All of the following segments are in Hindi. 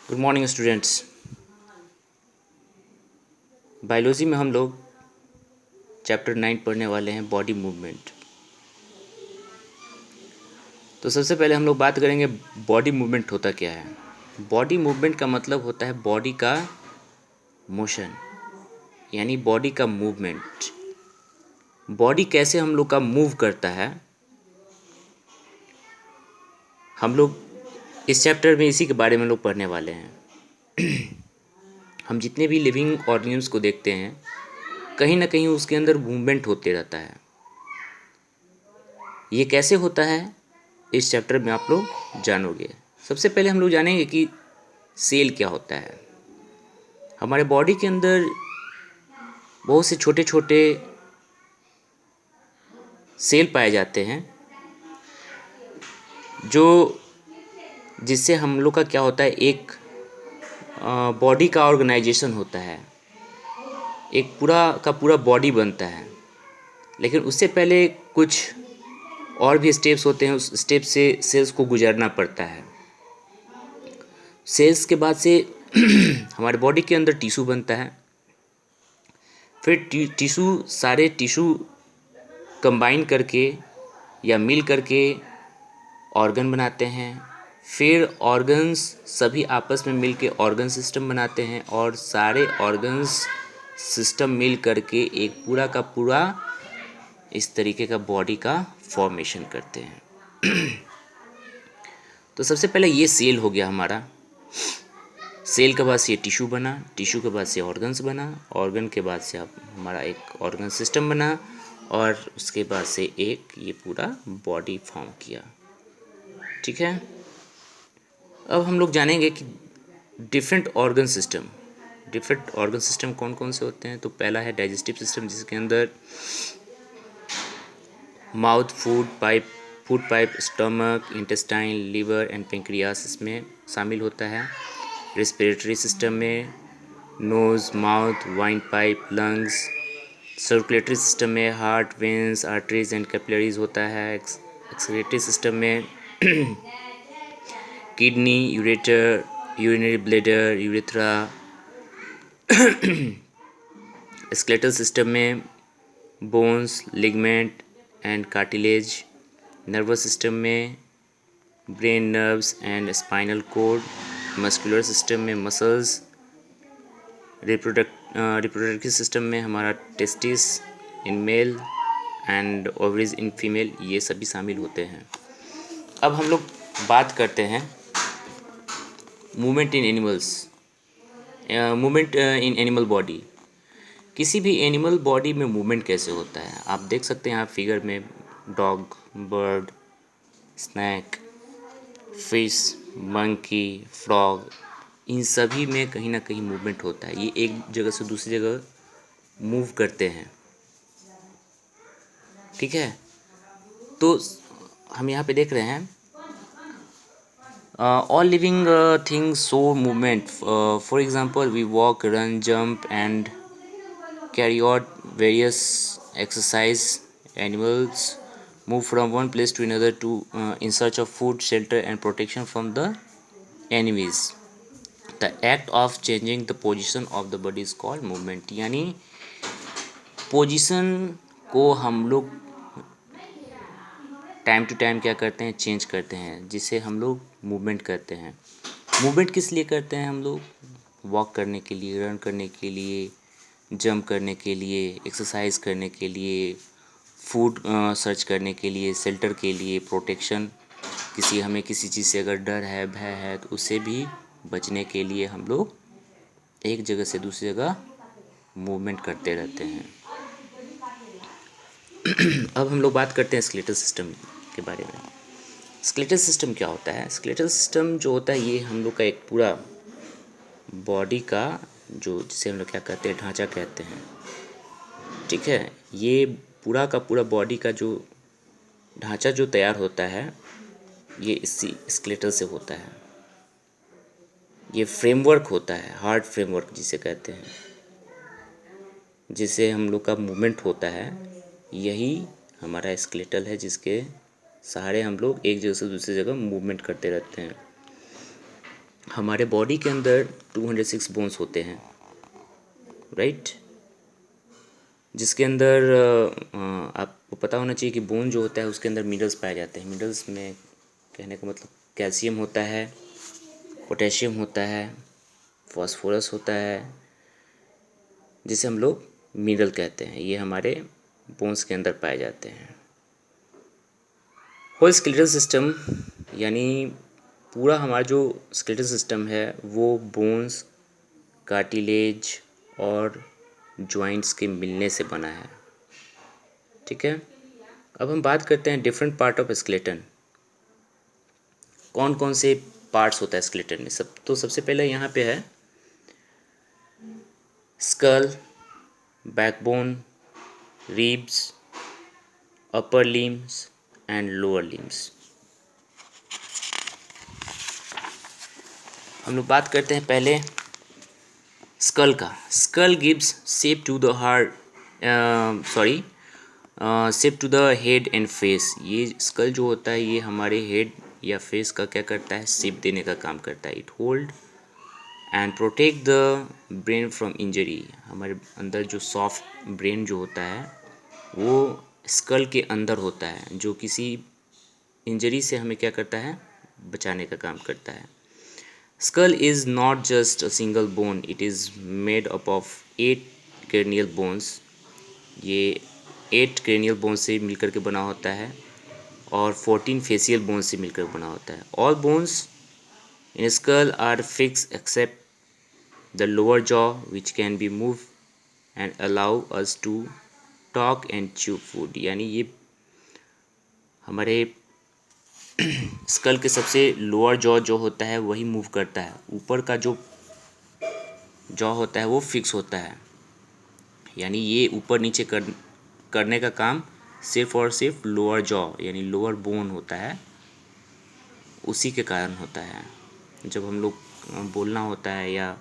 Good morning students. बायोलॉजी में हम लोग चैप्टर 9 पढ़ने वाले हैं, बॉडी मूवमेंट। तो सबसे पहले हम लोग बात करेंगे बॉडी मूवमेंट होता क्या है। बॉडी मूवमेंट का मतलब होता है बॉडी का मोशन, यानी बॉडी का मूवमेंट। बॉडी कैसे हम लोग का मूव करता है, हम लोग इस चैप्टर में इसी के बारे में लोग पढ़ने वाले हैं। हम जितने भी लिविंग ऑर्गेनिम्स को देखते हैं, कहीं ना कहीं उसके अंदर मूवमेंट होते रहता है। ये कैसे होता है इस चैप्टर में आप लोग जानोगे। सबसे पहले हम लोग जानेंगे कि सेल क्या होता है। हमारे बॉडी के अंदर बहुत से छोटे छोटे सेल पाए जाते हैं, जो जिससे हम लोग का क्या होता है, एक बॉडी का ऑर्गेनाइजेशन होता है, एक पूरा का पूरा बॉडी बनता है। लेकिन उससे पहले कुछ और भी स्टेप्स होते हैं, उस स्टेप से सेल्स को गुजरना पड़ता है। सेल्स के बाद से हमारे बॉडी के अंदर टिश्यू बनता है। फिर टिश्यू सारे टिश्यू कंबाइन करके या मिल करके ऑर्गन बनाते हैं। फिर ऑर्गन्स सभी आपस में मिल के ऑर्गन सिस्टम बनाते हैं, और सारे ऑर्गन्स सिस्टम मिल करके एक पूरा का पूरा इस तरीके का बॉडी का फॉर्मेशन करते हैं। तो सबसे पहले ये सेल हो गया हमारा। सेल के बाद से ये टिश्यू बना, टिश्यू के बाद से ऑर्गन्स बना, ऑर्गन के बाद से अब हमारा एक ऑर्गन सिस्टम बना, और उसके बाद से एक ये पूरा बॉडी फॉर्म किया। ठीक है, अब हम लोग जानेंगे कि डिफरेंट ऑर्गन सिस्टम कौन कौन से होते हैं। तो पहला है डाइजेस्टिव सिस्टम, जिसके अंदर mouth, food pipe, stomach, intestine, liver and pancreas इसमें शामिल होता है। रेस्पिरेटरी सिस्टम में nose, mouth, wind pipe, lungs. Circulatory system में heart, veins, arteries and capillaries होता है। एक्सक्रीटरी सिस्टम में kidney, ureter, urinary bladder, urethra. Skeletal system में bones, ligament and cartilage. Nervous system में brain, nerves and spinal cord. Muscular system में मसल्स। रिप्रोडक्टिव सिस्टम में हमारा testis in male and ovaries in female, ये सभी शामिल होते हैं। अब हम लोग बात करते हैं movement in animals, movement in animal body. किसी भी एनिमल बॉडी में मूवमेंट कैसे होता है, आप देख सकते हैं यहाँ फिगर में dog, bird, snake, fish, monkey, frog, इन सभी में कहीं ना कहीं मूवमेंट होता है। ये एक जगह से दूसरी जगह मूव करते हैं। ठीक है, तो हम यहाँ पे देख रहे हैं all living things show movement. For example we walk, run, jump and carry out various exercise. Animals move from one place to another to in search of food, shelter and protection from the enemies. The act of changing the position of the body is called movement। यानी पोजीशन को हम लोग टाइम टू टाइम क्या करते हैं, चेंज करते हैं, जिसे हम लोग मूवमेंट करते हैं। मूवमेंट किस लिए करते हैं हम लोग? वॉक करने के लिए, रन करने के लिए, जंप करने के लिए, एक्सरसाइज करने के लिए, फूड सर्च करने के लिए, शेल्टर के लिए, प्रोटेक्शन, हमें किसी चीज़ से अगर डर है, भय है, तो उससे भी बचने के लिए हम लोग एक जगह से दूसरी जगह मूवमेंट करते रहते हैं। अब हम लोग बात करते हैं स्केलेटल सिस्टम के बारे में। स्केलेटल सिस्टम क्या होता है? स्केलेटल सिस्टम जो होता है, ये हम लोग का एक पूरा बॉडी का जो जिसे हम लोग क्या कहते हैं, ढांचा कहते हैं। ठीक है, ये पूरा का पूरा बॉडी का जो ढांचा जो तैयार होता है, ये इसी स्केलेटल से होता है। ये फ्रेमवर्क होता है, हार्ड फ्रेमवर्क जिसे कहते हैं, जिसे हम लोग का मूवमेंट होता है, यही हमारा स्केलेटल है, जिसके सहारे हम लोग एक जगह से दूसरी जगह मूवमेंट करते रहते हैं। हमारे बॉडी के अंदर 206 बोन्स होते हैं, राइट। जिसके अंदर आपको पता होना चाहिए कि बोन जो होता है उसके अंदर मिनरल्स पाए जाते हैं। मिनरल्स में कहने का मतलब कैल्शियम होता है, पोटेशियम होता है, फास्फोरस होता है, जिसे हम लोग मिनरल कहते हैं। ये हमारे बोन्स के अंदर पाए जाते हैं। होल स्केलेटल सिस्टम यानी पूरा हमारा जो स्केलेटल सिस्टम है वो बोन्स, कार्टिलेज और जॉइंट्स के मिलने से बना है, ठीक है। अब हम बात करते हैं डिफरेंट पार्ट ऑफ स्केलेटन। कौन कौन से पार्ट्स होता है स्केलेटन में। सबसे पहले यहाँ पे है skull, backbone, ribs, upper limbs and lower limbs. हम लोग बात करते हैं पहले स्कल का। Skull gives shape to the heart, shape to the head and face. ये स्कल जो होता है ये हमारे हेड या फेस का क्या करता है, शेप देने का काम करता है। It hold and protect the brain from injury. हमारे अंदर जो सॉफ्ट ब्रेन जो होता है वो स्कल के अंदर होता है, जो किसी इंजरी से हमें क्या करता है, बचाने का काम करता है। Skull is not just a single bone, it is made up of 8 cranial bones. ये 8 cranial बोन से मिलकर के बना होता है और 14 फेसियल बोन से मिलकर बना होता है। All bones in skull are fix except the lower jaw which can be move and allow us to talk and chew food. यानी ये हमारे स्कल के सबसे लोअर जॉ जो होता है वही मूव करता है। ऊपर का जो जॉ होता है वो फिक्स होता है, यानी ये ऊपर नीचे करने का काम सिर्फ और सिर्फ लोअर जॉ यानी लोअर बोन होता है, उसी के कारण होता है। जब हम लोग बोलना होता है या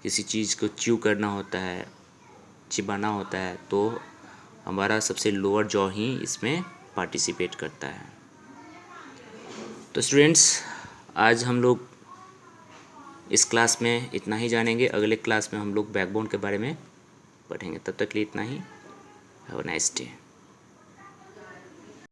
किसी चीज़ को च्यू करना होता है, चिबाना होता है, तो हमारा सबसे लोअर जॉ ही इसमें पार्टिसिपेट करता है। तो स्टूडेंट्स, आज हम लोग इस क्लास में इतना ही जानेंगे। अगले क्लास में हम लोग बैकबोन के बारे में पढ़ेंगे। तब तक के लिए इतना ही। Have a nice day.